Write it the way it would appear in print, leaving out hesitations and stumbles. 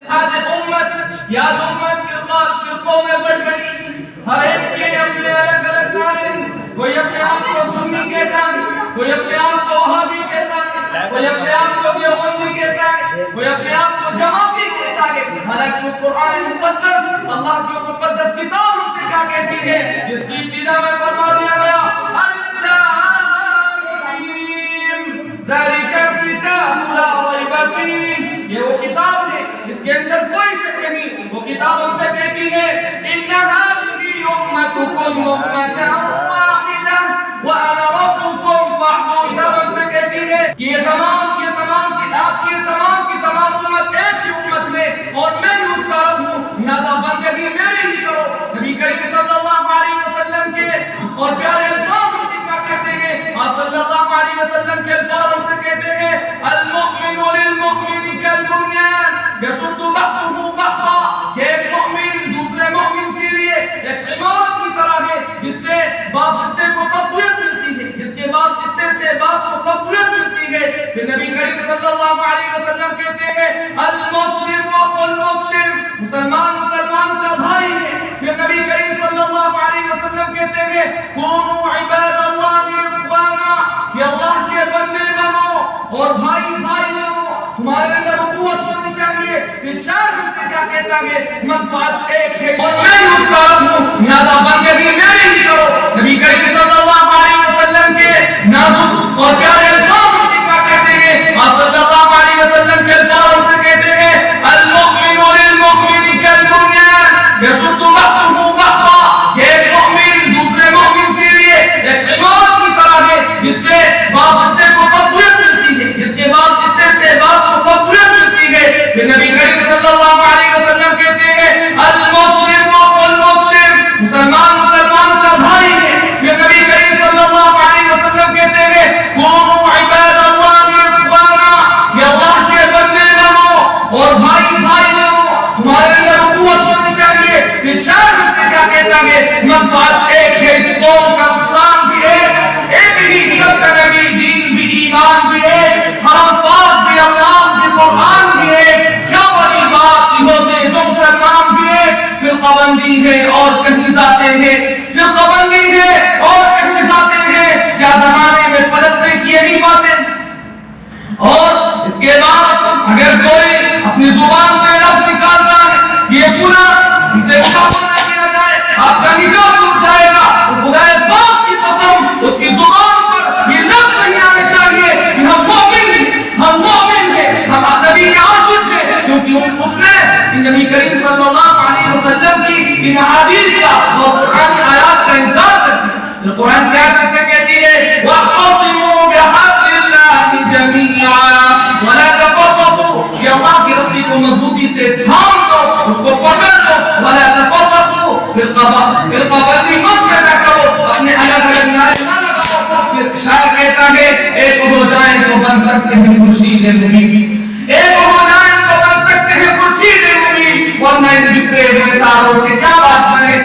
آج امت یا امت فرقوں میں بڑھ گئی، ہر ایک کے اپنے الگ الگ نعرے، کوئی اپنے آپ کو سنی کہتا ہے، کوئی اپنے آپ کو وہابی کہتا ہے، کوئی اپنے آپ کو دیوبندی کہتا ہے، کوئی اپنے آپ کو جماعتی کہتا ہے۔ حالانکہ قرآن مقدس اللہ کی مقدس کتاب ان سے کیا کہتی ہے، جس کی ابتدا میں فرما دیا گیا الف لام میم ذالک الکتاب لا ریب فیہ، یہ وہ کتاب ہے اس کے اندر کوئی شک نہیں۔ وہ کتاب ہم سے کہتی ہے ان هذه امتکم امۃ واحدہ وانا ربکم فاعبدون، ہم سے کہتی ہے کہ یہ تمام آپ کی تمام امت ایک ہی امت ہے اور میں بھی اس کا رب ہوں، لہذا بندگی میری ہی کرو۔ نبی کریم صلی اللہ علیہ وسلم کے اور پیارے الفاظ ہم سے کیا کہتے ہیں، آپ صلی اللہ علیہ وسلم کے الفاظ ہم سے کہتے ہیں المؤمن للمؤمن کالبنیان یشد بعضه بعضا، کہ ایک مومن دوسرے مومن کے لیے ایک عمارت کی طرح ہے جس سے بعض حصے کو تقویت ملتی ہے، جس کے بعد حصے سے بعض کو تقویت ملتی ہے۔ پھر نبی کریم صلی اللہ علیہ وسلم کہتے ہیں المسلم اخو المسلم، مسلمان کا بھائی ہے۔ پھر نبی کریم صلی اللہ علیہ وسلم کہتے ہیں کونوا عباد اللہ اخوانا، کہ اللہ کے بندے بنو اور بھائی بنو، تمہارے اندر اخوت ہونی چاہیے۔ پھر شاعر ہم سے کیا کہتا ہے منفعت ایک ہے اور میں اس کا رب ہوں، لہذا بندگی میری ہی کرو۔ نبی کریم صلی اللہ علیہ وسلم کے نازک اور پیارے الفاظ ہم سے کیا کہتے ہیں، آپ صلی اللہ علیہ وسلم کے الفاظ ہم سے کہتے ہیں المؤمن للمؤمن کالبنیان یشد بعضه بعضا، کہ ایک مومن دوسرے مومن کے لیے ایک عمارت کی طرح ہے جس سے بعض حصے کو تقویت ملتی ہے، جس کے بعد حصے سے بعض کو تقویت ملتی ہے۔ پھر نبی کریم صلی اللہ علیہ وسلم کہتے ہیں المسلم اخو المسلم، مسلمان کا بھائی ہے۔ پھر نبی کریم صلی اللہ علیہ وسلم کہتے ہیں کونوا عباد اللہ اخوانا، کہ اللہ کے بندے بنو اور بھائی بنو، تمہارے اندر اخوت ہونی چاہیے۔ پھر شاعر ہم سے کیا کہتا ہے منفعت ایک ہے، اس قوم کا نقصان بھی ایک ہی، سب کا نبی دین بھی ایمان بھی ہے، حرم پاک بھی اللہ بھی قرآن بھی ہے، کیا بڑی بات کی ہوتے جو مسلمان بھی ہے۔ فرقہ بندی ہے اور کہیں جاتے ہیں، فرقہ بندی ہے اور کہیں جاتے ہیں، کیا زمانے میں پلٹنے کی یہی باتیں؟ اور اس کے بعد اگر کوئی اپنی زبان سے لفظ نکالتا ہے یہ سنا اسے مقابلہ کیا جائے، آپ کا نکاح ٹوٹ جائے گا، خدا پاک کی قسم اس کی زبان پر یہ لفظ نہیں آنے چاہیے کہ ہم مومن ہیں، ہم نبی کے عاشق ہیں، کیونکہ اس نے نبی کریم صلی اللہ علیہ وسلم کی ان احادیث کا اور قرآن کی آیات کا انکار کر دیا۔ قرآن کی آیت سے کہتی ہے وَاعْتَصِمُوا بِحَبْلِ اللَّهِ جَمِيعًا وَلَا تَفَرَّقُوا، کہ اللہ کی رسی کو مضبوطی سے تھام لو، اس کو پکڑ لو، وَلَا تَفَرَّقُوا، فرقہ بندی مت پیدا کرو، اپنے الگ الگ نعرے نہ لگاؤ۔ پھر شاعر کہتا ہے ایک ہو جائیں تو بن سکتے ہیں خورشید مبین، ایک ہو جائیں تو بن سکتے ہیں خورشید مبین، ورنہ ان بکھرے ہوئے تاروں سے کیا بات